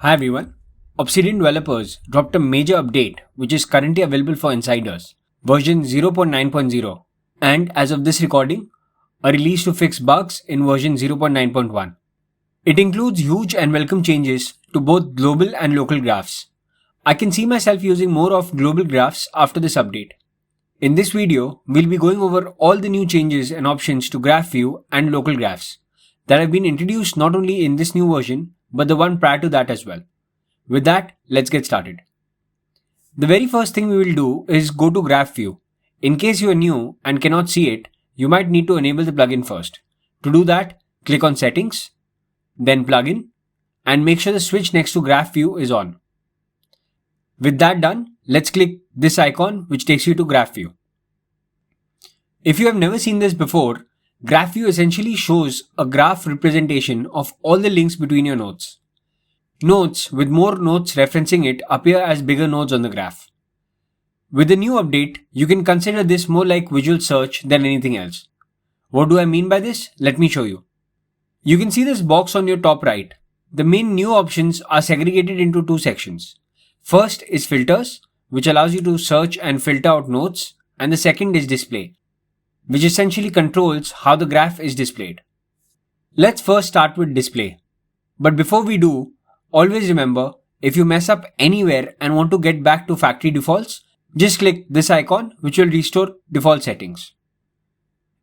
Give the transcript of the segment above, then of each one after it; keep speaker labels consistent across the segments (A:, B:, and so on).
A: Hi everyone. Obsidian developers dropped a major update which is currently available for insiders, version 0.9.0, and as of this recording, a release to fix bugs in version 0.9.1. It includes huge and welcome changes to both global and local graphs. I can see myself using more of global graphs after this update. In this video, we'll be going over all the new changes and options to graph view and local graphs that have been introduced not only in this new version but the one prior to that as well. With that, let's get started. The very first thing we will do is go to graph view. In case you are new and cannot see it, you might need to enable the plugin first. To do that, click on settings, then plugin, and make sure the switch next to graph view is on. With that done, let's click this icon which takes you to graph view. If you have never seen this before, graph view essentially shows a graph representation of all the links between your nodes. Nodes with more nodes referencing it appear as bigger nodes on the graph. With the new update, you can consider this more like visual search than anything else. What do I mean by this? Let me show you. You can see this box on your top right. The main new options are segregated into two sections. First is filters, which allows you to search and filter out nodes, and the second is display, which essentially controls how the graph is displayed. Let's first start with display. But before we do, always remember, if you mess up anywhere and want to get back to factory defaults, just click this icon which will restore default settings.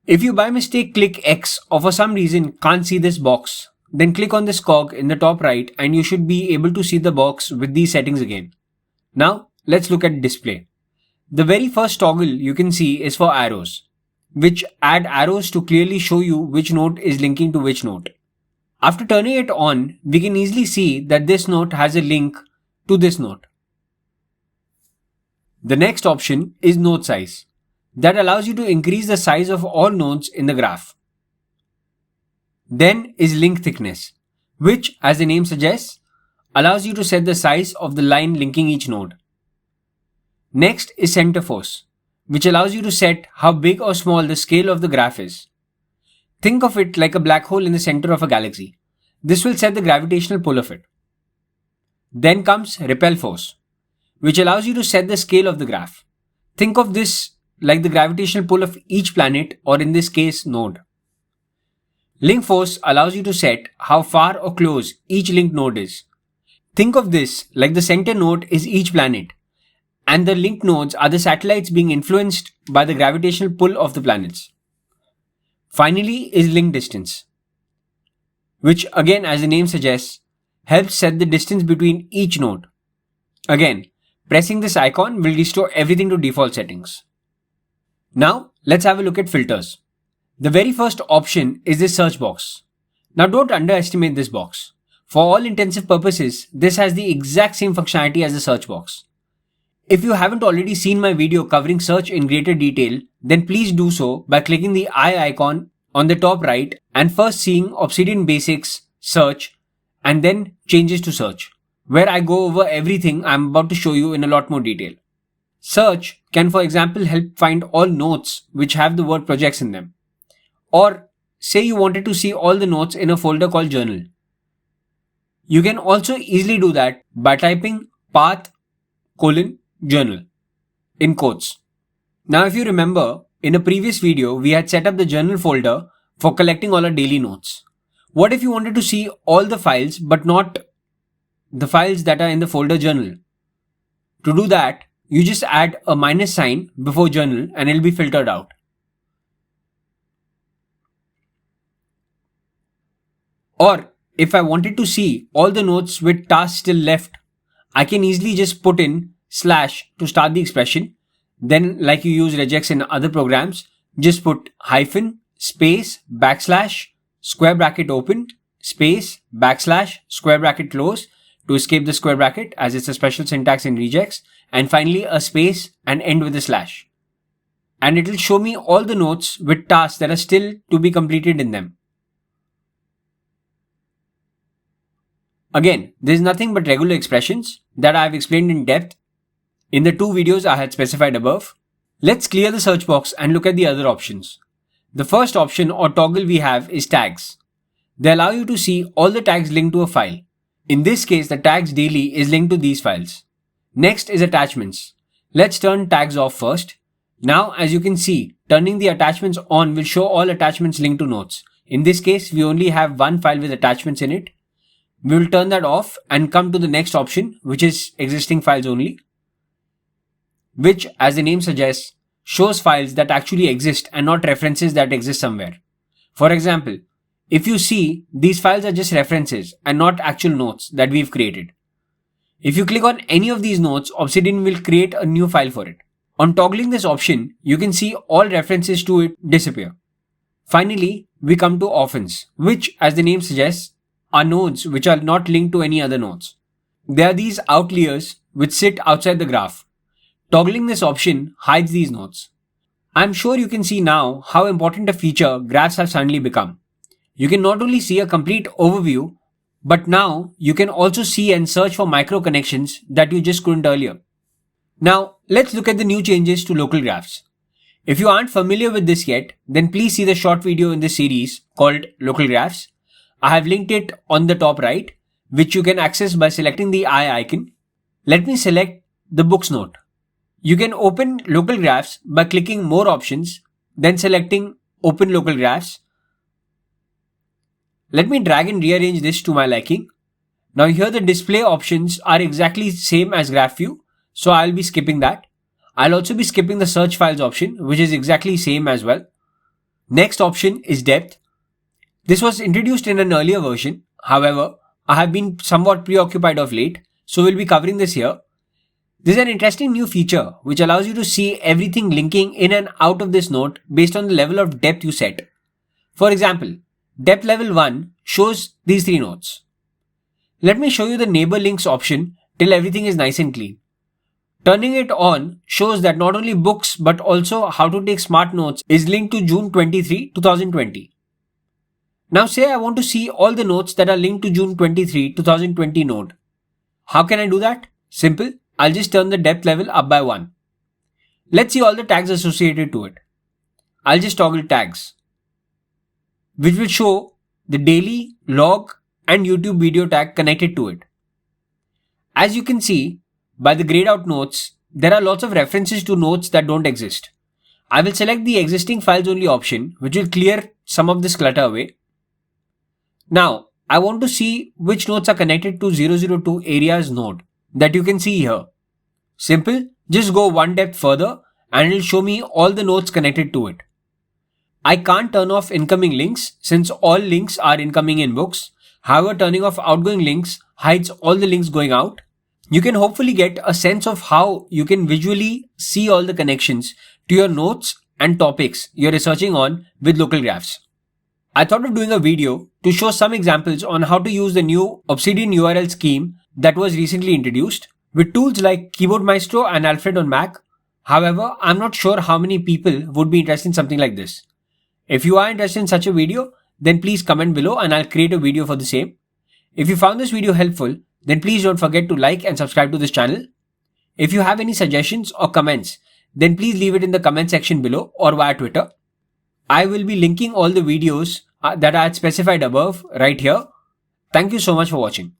A: If you by mistake click X or for some reason can't see this box, then click on this cog in the top right and you should be able to see the box with these settings again. Now let's look at display. The very first toggle you can see is for arrows, which add arrows to clearly show you which node is linking to which node. After turning it on, we can easily see that this node has a link to this node. The next option is node size. That allows you to increase the size of all nodes in the graph. Then is link thickness, which, as the name suggests, allows you to set the size of the line linking each node. Next is center force, which allows you to set how big or small the scale of the graph is. Think of it like a black hole in the center of a galaxy. This will set the gravitational pull of it. Then comes repel force, which allows you to set the scale of the graph. Think of this like the gravitational pull of each planet, or in this case, node. Link force allows you to set how far or close each linked node is. Think of this like the center node is each planet, and the linked nodes are the satellites being influenced by the gravitational pull of the planets. Finally is link distance, which again, as the name suggests, helps set the distance between each node. Again, pressing this icon will restore everything to default settings. Now let's have a look at filters. The very first option is this search box. Now don't underestimate this box. For all intensive purposes, this has the exact same functionality as the search box. If you haven't already seen my video covering search in greater detail, then please do so by clicking the eye icon on the top right and first seeing Obsidian Basics, Search, and then Changes to Search, where I go over everything I'm about to show you in a lot more detail. Search can, for example, help find all nodes which have the word projects in them. Or say you wanted to see all the nodes in a folder called journal. You can also easily do that by typing path:_journal in quotes. Now if you remember, in a previous video we had set up the journal folder for collecting all our daily notes. What if you wanted to see all the files but not the files that are in the folder journal? To do that, you just add a minus sign before journal and it will be filtered out. Or if I wanted to see all the nodes with tasks still left, I can easily just put in slash to start the expression. Then, like you use regex in other programs, just put hyphen, space, backslash, square bracket open, space, backslash, square bracket close to escape the square bracket, as it's a special syntax in regex, and finally a space and end with a slash. And it will show me all the nodes with tasks that are still to be completed in them. Again, there is nothing but regular expressions that I have explained in depth in the two videos I had specified above. Let's clear the search box and look at the other options. The first option or toggle we have is tags. They allow you to see all the tags linked to a file. In this case, the tags daily is linked to these files. Next is attachments. Let's turn tags off first. Now, as you can see, turning the attachments on will show all attachments linked to notes. In this case, we only have one file with attachments in it. We will turn that off and come to the next option, which is existing files only, which, as the name suggests, shows files that actually exist and not references that exist somewhere. For example, if you see, these files are just references and not actual notes that we've created. If you click on any of these notes, Obsidian will create a new file for it. On toggling this option, you can see all references to it disappear. Finally, we come to orphans, which, as the name suggests, are nodes which are not linked to any other nodes. They are these outliers which sit outside the graph. Toggling this option hides these nodes. I'm sure you can see now how important a feature graphs have suddenly become. You can not only see a complete overview, but now you can also see and search for micro connections that you just couldn't earlier. Now, let's look at the new changes to local graphs. If you aren't familiar with this yet, then please see the short video in this series called Local Graphs. I have linked it on the top right, which you can access by selecting the eye icon. Let me select the books note. You can open local graphs by clicking more options, then selecting open local graphs. Let me drag and rearrange this to my liking. Now here the display options are exactly same as graph view, so I'll be skipping that. I'll also be skipping the search files option, which is exactly same as well. Next option is depth. This was introduced in an earlier version. However, I have been somewhat preoccupied of late, so we'll be covering this here. This is an interesting new feature which allows you to see everything linking in and out of this note based on the level of depth you set. For example, depth level 1 shows these 3 notes. Let me show you the neighbor links option till everything is nice and clean. Turning it on shows that not only books but also how to take smart notes is linked to June 23, 2020. Now say I want to see all the notes that are linked to June 23, 2020 node. How can I do that? Simple. I'll just turn the depth level up by 1. Let's see all the tags associated to it. I'll just toggle tags, which will show the daily, log and YouTube video tag connected to it. As you can see, by the grayed out notes, there are lots of references to notes that don't exist. I will select the existing files only option, which will clear some of this clutter away. Now, I want to see which notes are connected to 002 areas node that you can see here. Simple, just go one depth further and it will show me all the notes connected to it. I can't turn off incoming links since all links are incoming in books. However, turning off outgoing links hides all the links going out. You can hopefully get a sense of how you can visually see all the connections to your notes and topics you're researching on with local graphs. I thought of doing a video to show some examples on how to use the new Obsidian URL scheme that was recently introduced with tools like Keyboard Maestro and Alfred on Mac. However, I'm not sure how many people would be interested in something like this. If you are interested in such a video, then please comment below and I'll create a video for the same. If you found this video helpful, then please don't forget to like and subscribe to this channel. If you have any suggestions or comments, then please leave it in the comment section below or via Twitter. I will be linking all the videos that I had specified above right here. Thank you so much for watching.